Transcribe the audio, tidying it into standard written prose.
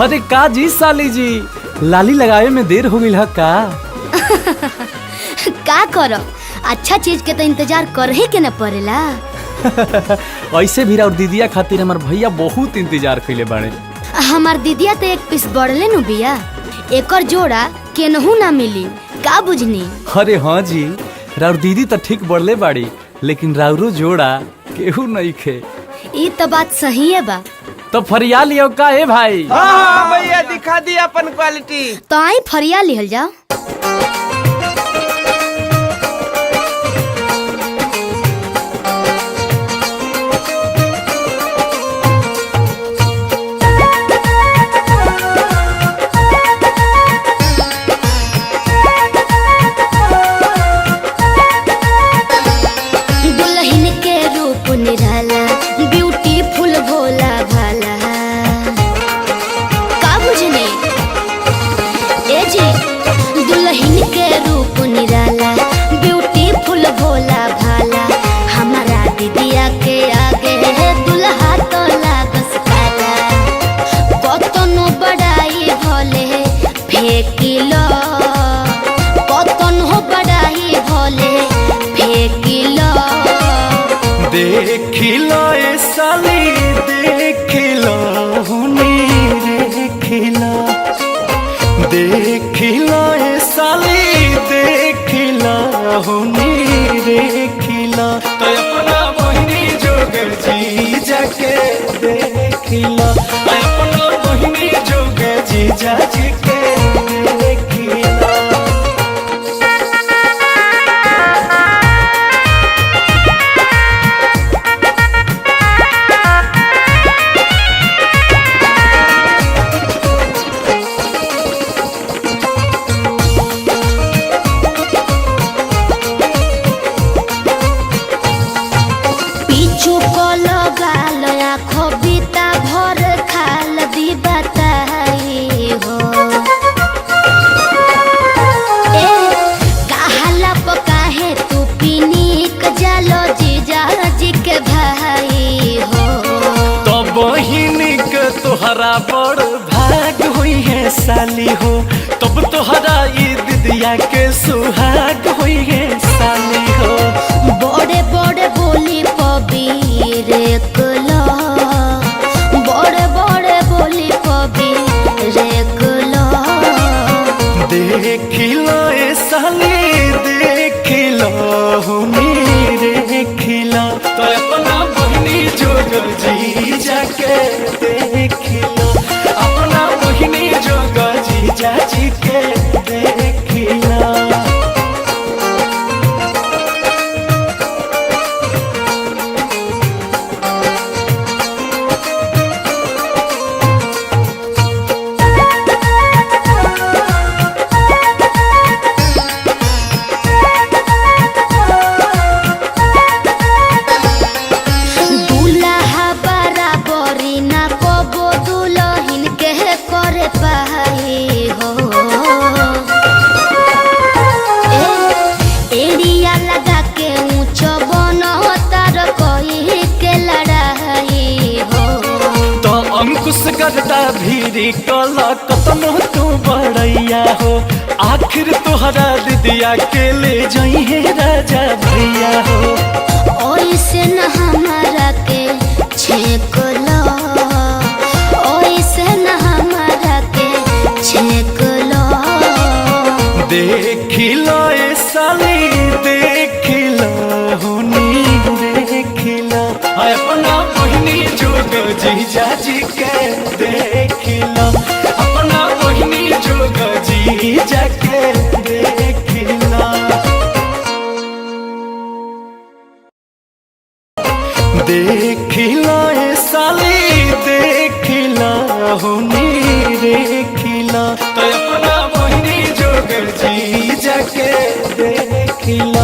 अरे का जी साली जी, लाली लगावे में देर हो गई है का? का करो, अच्छा चीज के तो इंतजार कर ही के न पड़ेला। ऐसे भी और दीदिया खातिर हमार भैया बहुत इंतजार कइले बाड़े। हमार दीदिया तो एक पीस बढ़ले नु बिया, एकर जोड़ा केनहू ना मिली, का बुझनी? अरे हाँ जी, राउर दीदी तो ठीक बढ़ले बाड़ी, लेकिन राउरो जोड़ा केहू नहीं खे। ई तो बात सही है बा। तो फरिया लियो का है भाई? हाँ भैया दिखा दी अपन क्वालिटी। तो आई फरिया लिहल जाओ। दुल्हन के रूप निराला, ब्यूटीफुल भोला भाला, का बुझने? ए जी, दुल्हन के रूप निराला, ब्यूटीफुल भोला भाला, हमारा दीदिया के आगे दुल्हा तो लागस काला। कतनो बड़ाई भले फेंकिलो, कतनो बड़ाई भले फेंकिलो। देखिलो ए साली देखिलो हुनी देखिलो, देखिलो ए साली देखिलो हुनी देखिलो, तो अपना बहिनी जोग जी जाके देखिलो, अपना बहिनी जोग जी जाके देखिलो। पीछू कोलो गाल आँखों बीता भर खाल दी बताई हो। ए कहाला पकाहे तू पिनिक जालो जीजा जी के भाई हो। तो बहिनी के तोहरा बड़ भाग हुई है साली हो, तब तोहरा ई दिदिया के सुहाग हुई है साली हो। बड़े बड़े बोली पबीर कलो, बड़े बड़े बोली पबीर कलो। देखिलो ए साली देखिलो हुनी देखिलो, तो अपना बहिनी जोग जी जाके देखिलो, अपना बहिनी जोग जी जाजी के देखिलो। दुल्हा बराबरी ना कबो दुल्हन के करे पाई हो। एड़िया लगा के ऊंच बनो तार कोई के लड़ाई हो। तो अंकुश करता भीरी कला कतनो तू बड़ैया हो, आखिर तोहरा दिदिया के ले जाई है राजा भैया हो। ओइसे न हमारा के छेक लो, ओइसे न हमारा के छेक लो। देखिलो ए साली देखिलो हुनी देखिलो, अपना बहिनी जोग जी जाजी के देखिलो, अपना बहिनी जोग जी जाके देखिलो। देखिलो ए साली देखिलो हुनी देखिलो, तो अपना बहिनी जोग जी जाके देखिलो।